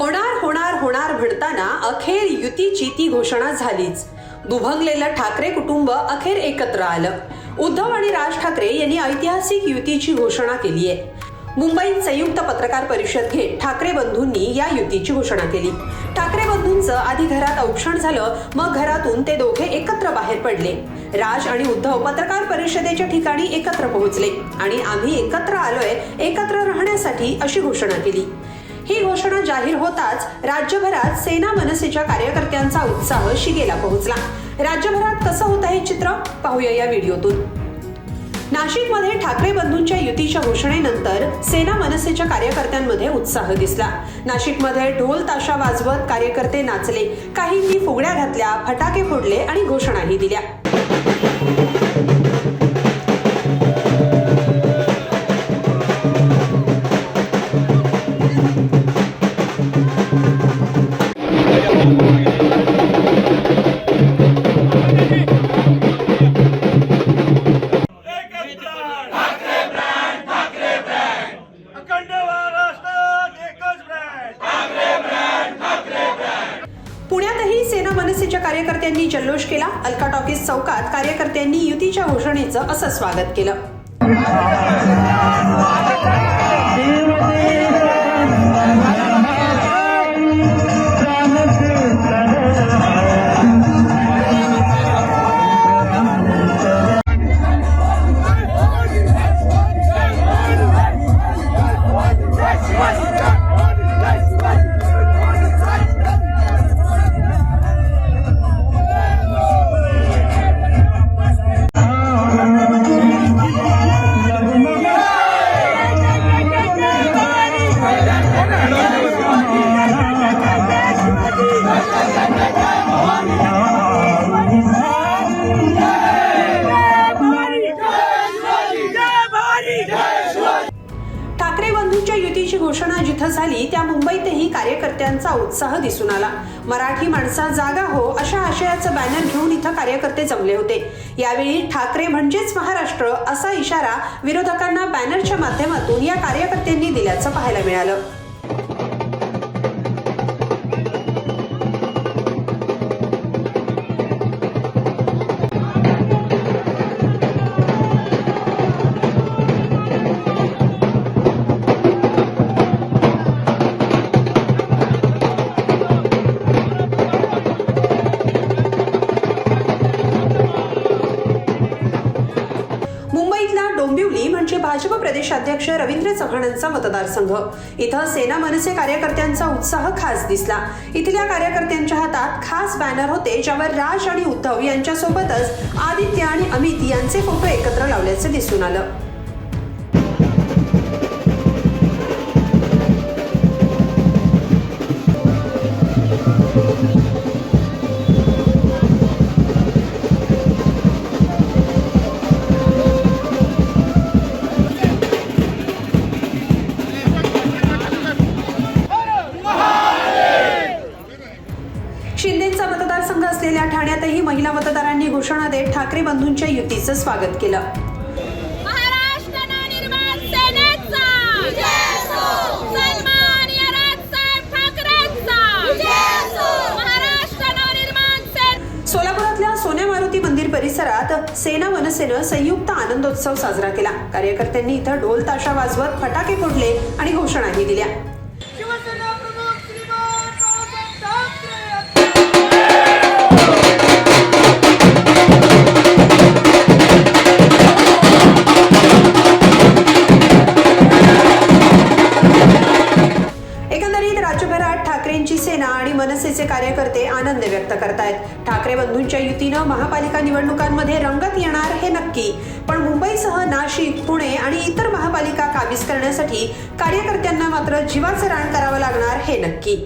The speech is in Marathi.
होणार होणार होणार म्हणताना अखेर युतीची ती घोषणा झालीच। दुभंगलेलं ठाकरे कुटुंब अखेर एकत्र आलं। उद्धव आणि राज ठाकरे यांनी ऐतिहासिक युतीची घोषणा केली आहे। मुंबईत संयुक्त पत्रकार परिषद घेत ठाकरे बंधूंनी या युतीची घोषणा केली। ठाकरे बंधूंचं आधी घरात औक्षण झालं, मग घरातून ते दोघे एकत्र बाहेर पडले। राज आणि उद्धव पत्रकार परिषदेच्या ठिकाणी एकत्र पोहोचले आणि आम्ही एकत्र आलोय एकत्र राहण्यासाठी अशी घोषणा केली। ही घोषणा जाहीर होताच राज्यभरात सेना मनसेच्या कार्यकर्त्यांचा उत्साह शिगेला पोहोचला। राज्यभरात कसं होतं हे चित्र पाहूया या व्हिडिओतून। नाशिकमध्ये ठाकरे बंधूंच्या युतीच्या घोषणेनंतर सेना मनसेच्या कार्यकर्त्यांमध्ये उत्साह दिसला। नाशिकमध्ये ढोल ताशा वाजवत कार्यकर्ते नाचले, काहींनी फुगड्या घातल्या, फटाके फोडले आणि घोषणाही दिल्या। पुण्यातही सेना मनसेच्या कार्यकर्त्यांनी जल्लोष केला। अलका टॉकीज चौकात कार्यकर्त्यांनी युतीच्या घोषणेचं असं स्वागत केलं। ठाकरे बंधूंच्या युतीची घोषणा जिथं झाली त्या मुंबईतही कार्यकर्त्यांचा उत्साह दिसून आला। मराठी माणसा जागा हो अशा आशयाचं बॅनर घेऊन इथं कार्यकर्ते जमले होते। यावेळी ठाकरे म्हणजेच महाराष्ट्र असा इशारा विरोधकांना बॅनरच्या माध्यमातून या कार्यकर्त्यांनी दिल्याचं पाहायला मिळालं। मुंबईतला डोंबिवली म्हणजे भाजप प्रदेशाध्यक्ष रवींद्र चव्हाणांचा मतदारसंघ। इथं सेना मनसे कार्यकर्त्यांचा उत्साह खास दिसला। इथल्या कार्यकर्त्यांच्या हातात खास बॅनर होते, ज्यावर राज आणि उद्धव यांच्यासोबतच आदित्य आणि अमित यांचे फोटो एकत्र लावल्याचे दिसून आलं। शिंदेचा मतदारसंघ असलेल्या ठाण्यातही महिला मतदारांनी घोषणा देत ठाकरे बंधूंच्या युतीचं स्वागत केलं। महाराष्ट्र नवनिर्माण सेनेचा विजय असो, सन्माननीय राजसाहेब ठाकरेंचा विजय असो, महाराष्ट्र नवनिर्माण सेना। सोलापुरातल्या सोन्या मारुती मंदिर परिसरात सेना मनसेनं संयुक्त आनंदोत्सव साजरा केला। कार्यकर्त्यांनी इथं ढोल ताशा वाजवत फटाके फोडले आणि घोषणाही दिल्या। राज्यभरात ठाकरेंची सेना आणि मनसेचे कार्यकर्ते आनंद व्यक्त करतायत। ठाकरे बंधूंच्या युतीनं महापालिका निवडणुकांमध्ये रंगत येणार हे नक्की, पण मुंबईसह नाशिक, पुणे आणि इतर महापालिका काबीज करण्यासाठी कार्यकर्त्यांना मात्र जीवाचं रान करावं लागणार हे नक्की।